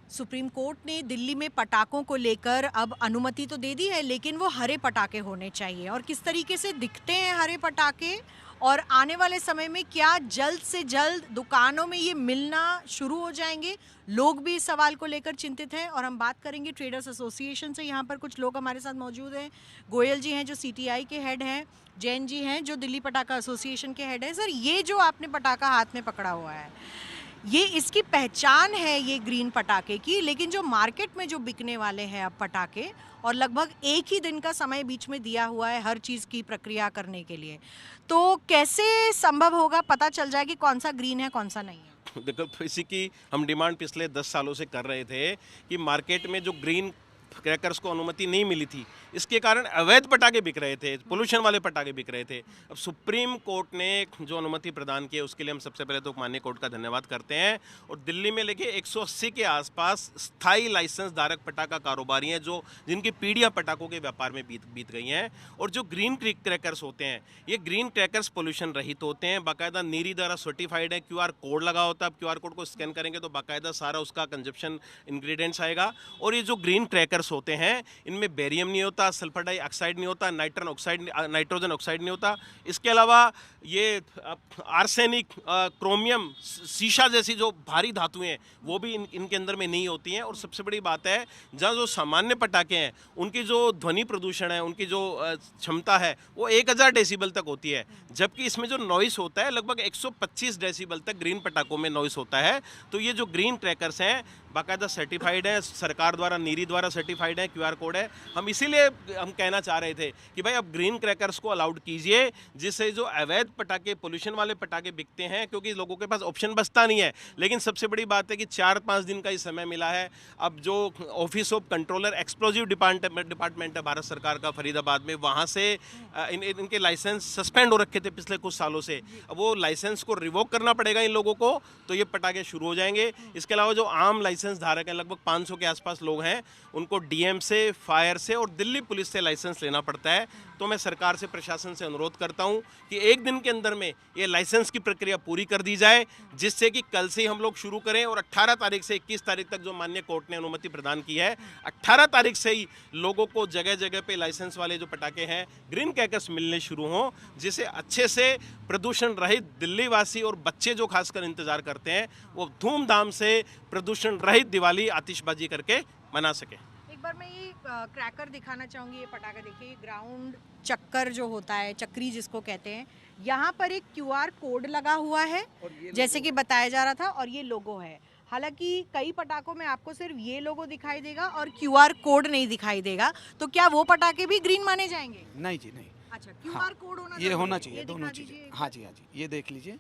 Supreme court ने दिल्ली में पटाखों को लेकर अब अनुमति तो दे दी है, लेकिन वो हरे पटाखे होने चाहिए। और किस तरीके से दिखते हैं हरे पटाखे, और आने वाले समय में क्या जल्द से जल्द दुकानों में ये मिलना शुरू हो जाएंगे, लोग भी इस सवाल को लेकर चिंतित हैं। और हम बात करेंगे ट्रेडर्स एसोसिएशन से। यहाँ पर कुछ लोग हमारे साथ मौजूद हैं। गोयल जी हैं जो सीटीआई के हेड हैं, जैन जी हैं जो दिल्ली पटाखा एसोसिएशन के हेड हैं। सर, ये जो आपने पटाखा हाथ में पकड़ा हुआ है, ये इसकी पहचान है ये ग्रीन पटाखे की, लेकिन जो मार्केट में जो बिकने वाले हैं अब पटाखे, और लगभग एक ही दिन का समय बीच में दिया हुआ है हर चीज़ की प्रक्रिया करने के लिए, तो कैसे संभव होगा पता चल जाए कि कौन सा ग्रीन है कौन सा नहीं है? देखो, इसी की हम डिमांड पिछले 10 सालों से कर रहे थे कि मार्केट में जो ग्रीन क्रैकर्स को अनुमति नहीं मिली थी, इसके कारण अवैध पटाखे बिक रहे थे, पोल्यूशन वाले पटाखे बिक रहे थे। अब सुप्रीम कोर्ट ने जो अनुमति प्रदान की है उसके लिए हम सबसे पहले तो माननीय कोर्ट का धन्यवाद करते हैं। और दिल्ली में लेके 180 के आसपास स्थायी लाइसेंस धारक पटाखा कारोबारी हैं जो जिनकी पीढ़ियां पटाखों के व्यापार में बीत गई हैं। और जो ग्रीन क्रैकर्स होते हैं, ये ग्रीन क्रैकर्स पोल्यूशन रहित होते हैं, बाकायदा नीरी द्वारा सर्टिफाइड है, QR कोड लगा होता है। अब QR कोड को स्कैन करेंगे तो बाकायदा सारा उसका कंजप्शन इंग्रेडिएंट्स आएगा। और ये जो ग्रीन क्रैकर्स होते हैं, इनमें बेरियम नहीं होता, सल्फर डाइऑक्साइड नहीं होता, नाइट्रोजन ऑक्साइड नहीं होता। इसके अलावा ये आर्सेनिक, क्रोमियम, शीशा जैसी जो भारी धातुएं हैं वो भी इनके अंदर में नहीं होती हैं। और सबसे बड़ी बात है, जहाँ जो सामान्य पटाखे हैं उनकी जो ध्वनि प्रदूषण है, उनकी जो क्षमता है वो 1000 डेसिबल तक होती है, जबकि इसमें जो नॉइस होता है लगभग 125 डेसिबल तक ग्रीन पटाखों में नॉइस होता है। तो ये जो ग्रीन क्रैकर्स हैं बाकायदा सर्टिफाइड है, सरकार द्वारा, नीरी द्वारा सर्टिफाइड है, QR कोड है। हम इसीलिए हम कहना चाह रहे थे कि भाई अब ग्रीन क्रैकर्स को अलाउड कीजिए, जिससे जो अवैध पटाखे, पोल्यूशन वाले पटाखे बिकते हैं, क्योंकि लोगों के पास ऑप्शन बचता नहीं है। लेकिन सबसे बड़ी बात है कि 4-5 दिन का ही समय मिला है। अब जो office of controller explosive department है भारत सरकार का फरीदाबाद में, वहाँ से इनके लाइसेंस सस्पेंड हो रखे थे पिछले कुछ सालों से। अब वो लाइसेंस को रिवोक करना पड़ेगा इन लोगों को, तो ये पटाखे शुरू हो जाएंगे। इसके अलावा जो आम लाइसेंस धारक हैं, लगभग 500 के आसपास लोग हैं, उनको DM से, फायर से और दिल्ली पुलिस से लाइसेंस लेना पड़ता है। तो मैं सरकार से, प्रशासन से अनुरोध करता हूं कि एक दिन के अंदर में ये लाइसेंस की प्रक्रिया पूरी कर दी जाए, जिससे कि कल से ही हम लोग शुरू करें। और 18 तारीख से 21 तारीख तक जो माननीय कोर्ट ने अनुमति प्रदान की है, 18 तारीख से ही लोगों को जगह जगह पे लाइसेंस वाले जो पटाखे हैं, ग्रीन क्रैकर्स मिलने शुरू हों, जिससे अच्छे से प्रदूषण रहित दिल्ली वासी और बच्चे जो खासकर इंतजार करते हैं, वो धूमधाम से प्रदूषण रहित दिवाली आतिशबाजी करके मना सके। एक बार मैं ये क्रैकर दिखाना चाहूंगी। ये पटाखा देखिए, ग्राउंड चक्कर जो होता है, चक्री जिसको कहते हैं, यहाँ पर एक QR कोड लगा हुआ है जैसे कि बताया जा रहा था, और ये लोगो है। हालांकि कई पटाखों में आपको सिर्फ ये लोगो दिखाई देगा और QR कोड नहीं दिखाई देगा, तो क्या वो पटाखे भी ग्रीन माने जाएंगे? नहीं जी, नहीं। अच्छा, QR कोड होना ये होना चाहिए, चाहिए, दोनों चीजें। हाँ जी, ये देख लीजिए,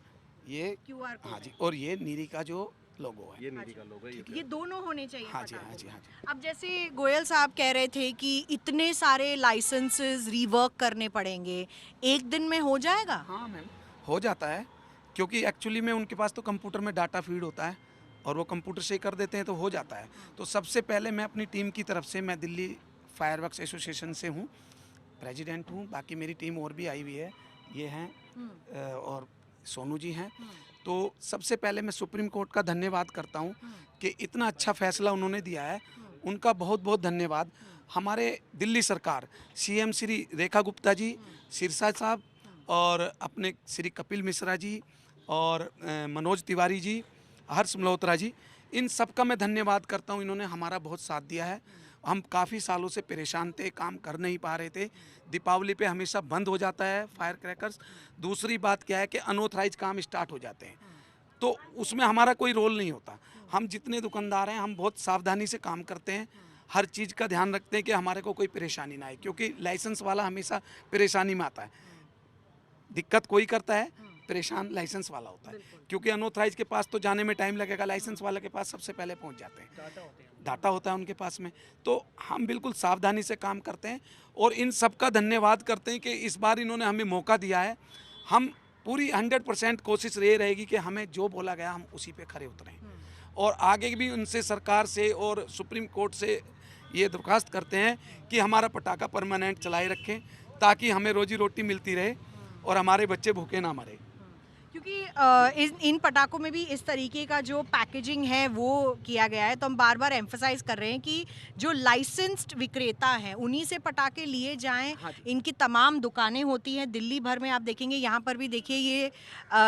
ये QR कोड हाँ जी, और ये नीरी का जो लोगो है, ये नीली का लोगो है, ये दोनों होने चाहिए। हाँ जी, पटाखों हाँ जी, हाँ जी। अब जैसे गोयल साहब कह रहे थे कि इतने सारे लाइसेंसेस रिवर्क करने पड़ेंगे, एक दिन में हो जाएगा? हाँ मैम, हो जाता है, क्योंकि एक्चुअली में उनके पास तो कंप्यूटर में डाटा फीड होता है और वो कंप्यूटर से ही कर देते हैं, तो हो जाता है। तो सबसे पहले मैं अपनी टीम की तरफ से, मैं दिल्ली फायरवर्क्स एसोसिएशन से हूँ, प्रेसिडेंट हूँ, बाकी मेरी टीम और भी आई हुई है, ये हैं और सोनू जी हैं। तो सबसे पहले मैं सुप्रीम कोर्ट का धन्यवाद करता हूँ कि इतना अच्छा फैसला उन्होंने दिया है, उनका बहुत बहुत धन्यवाद। हमारे दिल्ली सरकार, CM श्री रेखा गुप्ता जी, सिरसा साहब, और अपने श्री कपिल मिश्रा जी और मनोज तिवारी जी, हर्ष मल्होत्रा जी, इन सब का मैं धन्यवाद करता हूँ। इन्होंने हमारा बहुत साथ दिया है। हम काफ़ी सालों से परेशान थे, काम कर नहीं पा रहे थे। दीपावली पे हमेशा बंद हो जाता है फायर क्रैकर्स। दूसरी बात क्या है कि अनऑथराइज काम स्टार्ट हो जाते हैं, तो उसमें हमारा कोई रोल नहीं होता। हम जितने दुकानदार हैं, हम बहुत सावधानी से काम करते हैं, हर चीज़ का ध्यान रखते हैं कि हमारे को कोई परेशानी ना आए, क्योंकि लाइसेंस वाला हमेशा परेशानी में आता है। दिक्कत कोई करता है, परेशान लाइसेंस वाला होता है, क्योंकि अनऑथराइज के पास तो जाने में टाइम लगेगा, लाइसेंस वाले के पास सबसे पहले पहुंच जाते हैं, डाटा होता है उनके पास में। तो हम बिल्कुल सावधानी से काम करते हैं और इन सब का धन्यवाद करते हैं कि इस बार इन्होंने हमें मौका दिया है। हम पूरी 100% कोशिश ये रहेगी कि हमें जो बोला गया हम उसी पे खरे उतरें, और आगे भी उनसे, सरकार से और सुप्रीम कोर्ट से ये दरख्वास्त करते हैं कि हमारा पटाखा परमानेंट चलाए रखें, ताकि हमें रोजी रोटी मिलती रहे और हमारे बच्चे भूखे ना मरे। क्योंकि क्योंकि इन पटाखों में भी इस तरीके का जो पैकेजिंग है वो किया गया है, तो हम बार बार एम्फसाइज कर रहे हैं कि जो लाइसेंस्ड विक्रेता हैं उन्हीं से पटाखे लिए जाएं। हाँ जी। इनकी तमाम दुकानें होती हैं दिल्ली भर में, आप देखेंगे यहाँ पर भी देखिए ये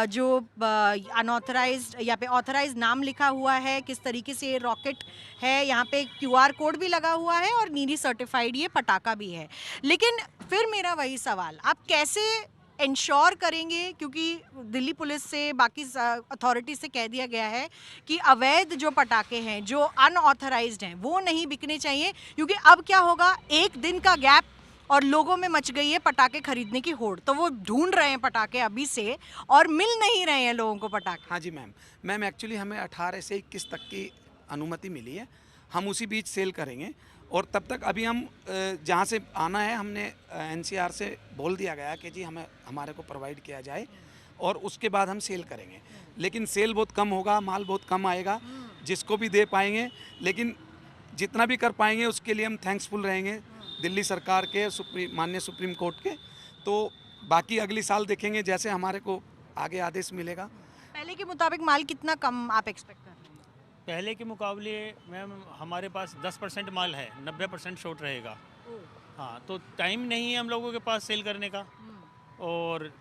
जो अनऑथराइज्ड या पे ऑथराइज नाम लिखा हुआ है, किस तरीके से ये रॉकेट है, यहाँ पे QR कोड भी लगा हुआ है और नीरी सर्टिफाइड ये पटाखा भी है। लेकिन फिर मेरा वही सवाल, आप कैसे इंश्योर करेंगे, क्योंकि दिल्ली पुलिस से बाकी अथॉरिटी से कह दिया गया है कि अवैध जो पटाखे हैं जो अनऑथराइज्ड हैं वो नहीं बिकने चाहिए, क्योंकि अब क्या होगा, एक दिन का गैप और लोगों में मच गई है पटाखे खरीदने की होड़, तो वो ढूंढ रहे हैं पटाखे अभी से और मिल नहीं रहे हैं लोगों को पटाखे। हाँ जी मैम एक्चुअली हमें 18 से 21 तक की अनुमति मिली है, हम उसी बीच सेल करेंगे। और तब तक अभी हम जहाँ से आना है हमने NCR से बोल दिया गया कि जी हमारे को प्रोवाइड किया जाए और उसके बाद हम सेल करेंगे। लेकिन सेल बहुत कम होगा, माल बहुत कम आएगा, जिसको भी दे पाएंगे, लेकिन जितना भी कर पाएंगे उसके लिए हम थैंक्सफुल रहेंगे दिल्ली सरकार के, माननीय सुप्रीम कोर्ट के। तो बाकी अगली साल देखेंगे जैसे हमारे को आगे आदेश मिलेगा। पहले के मुताबिक माल कितना कम आप एक्सपेक्ट कर रहे हैं? पहले के मुकाबले मैम हमारे पास 10% माल है, 90% शॉर्ट रहेगा। हाँ, तो टाइम नहीं है हम लोगों के पास सेल करने का, और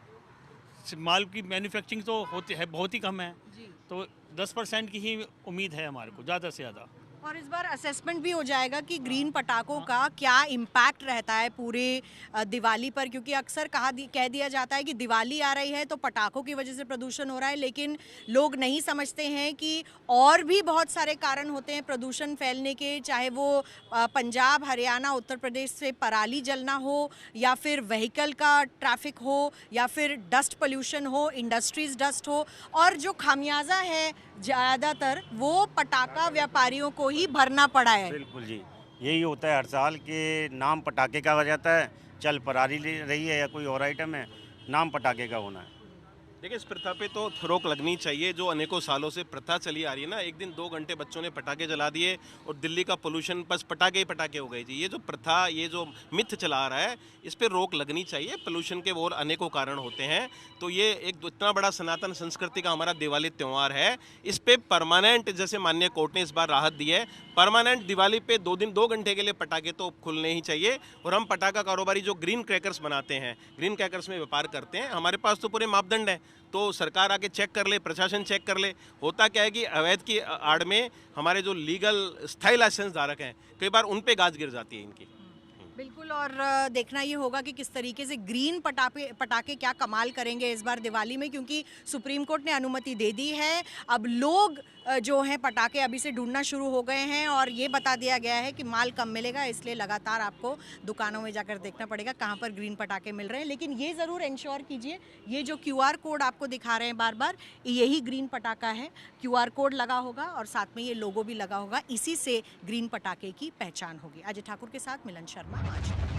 माल की मैन्युफैक्चरिंग तो होती है बहुत ही कम है, तो 10% की ही उम्मीद है हमारे को, ज़्यादा से ज़्यादा। और इस बार असेसमेंट भी हो जाएगा कि ग्रीन पटाखों का क्या इम्पैक्ट रहता है पूरे दिवाली पर, क्योंकि अक्सर कह दिया जाता है कि दिवाली आ रही है तो पटाखों की वजह से प्रदूषण हो रहा है, लेकिन लोग नहीं समझते हैं कि और भी बहुत सारे कारण होते हैं प्रदूषण फैलने के, चाहे वो पंजाब, हरियाणा, उत्तर प्रदेश से पराली जलना हो, या फिर व्हीकल का ट्रैफिक हो, या फिर डस्ट पोल्यूशन हो, इंडस्ट्रीज डस्ट हो, और जो खामियाजा है ज़्यादातर वो पटाखा व्यापारियों को ही भरना पड़ा है। बिल्कुल जी, यही होता है हर साल के नाम पटाखे का हो जाता है, चल पराली रही है या कोई और आइटम है, नाम पटाखे का होना है। देखिए, इस प्रथा पे तो रोक लगनी चाहिए, जो अनेकों सालों से प्रथा चली आ रही है ना। एक दिन 2 घंटे बच्चों ने पटाखे जला दिए और दिल्ली का पोल्यूशन बस पटाखे ही पटाखे हो गए जी। ये जो प्रथा, ये जो मिथ चला आ रहा है, इस पे रोक लगनी चाहिए। पोल्यूशन के और अनेकों कारण होते हैं, तो ये एक इतना बड़ा सनातन संस्कृति का हमारा दिवाली त्यौहार है, इस पे परमानेंट, जैसे माननीय कोर्ट ने इस बार राहत दी है, परमानेंट दिवाली पे 2 घंटे के लिए पटाखे तो खुलने ही चाहिए। और हम पटाखा कारोबारी जो ग्रीन क्रैकर्स बनाते हैं, ग्रीन क्रैकर्स में व्यापार करते हैं, हमारे पास तो पूरे मापदंड है, तो सरकार आके चेक कर ले, प्रशासन चेक कर ले। होता क्या है कि अवैध की आड़ में हमारे जो लीगल स्थायी लाइसेंस धारक हैं, कई बार उन पे गाज गिर जाती है इनकी। बिल्कुल, और देखना ये होगा कि किस तरीके से ग्रीन पटाखे क्या कमाल करेंगे इस बार दिवाली में, क्योंकि सुप्रीम कोर्ट ने अनुमति दे दी है। अब लोग जो हैं पटाखे अभी से ढूंढना शुरू हो गए हैं, और ये बता दिया गया है कि माल कम मिलेगा, इसलिए लगातार आपको दुकानों में जाकर देखना पड़ेगा कहाँ पर ग्रीन पटाखे मिल रहे हैं। लेकिन ये ज़रूर इंश्योर कीजिए, ये जो QR कोड आपको दिखा रहे हैं बार बार, यही ग्रीन पटाखा है। QR कोड लगा होगा और साथ में ये लोगो भी लगा होगा, इसी से ग्रीन पटाखे की पहचान होगी। अजय ठाकुर के साथ मिलन शर्मा, आज तक।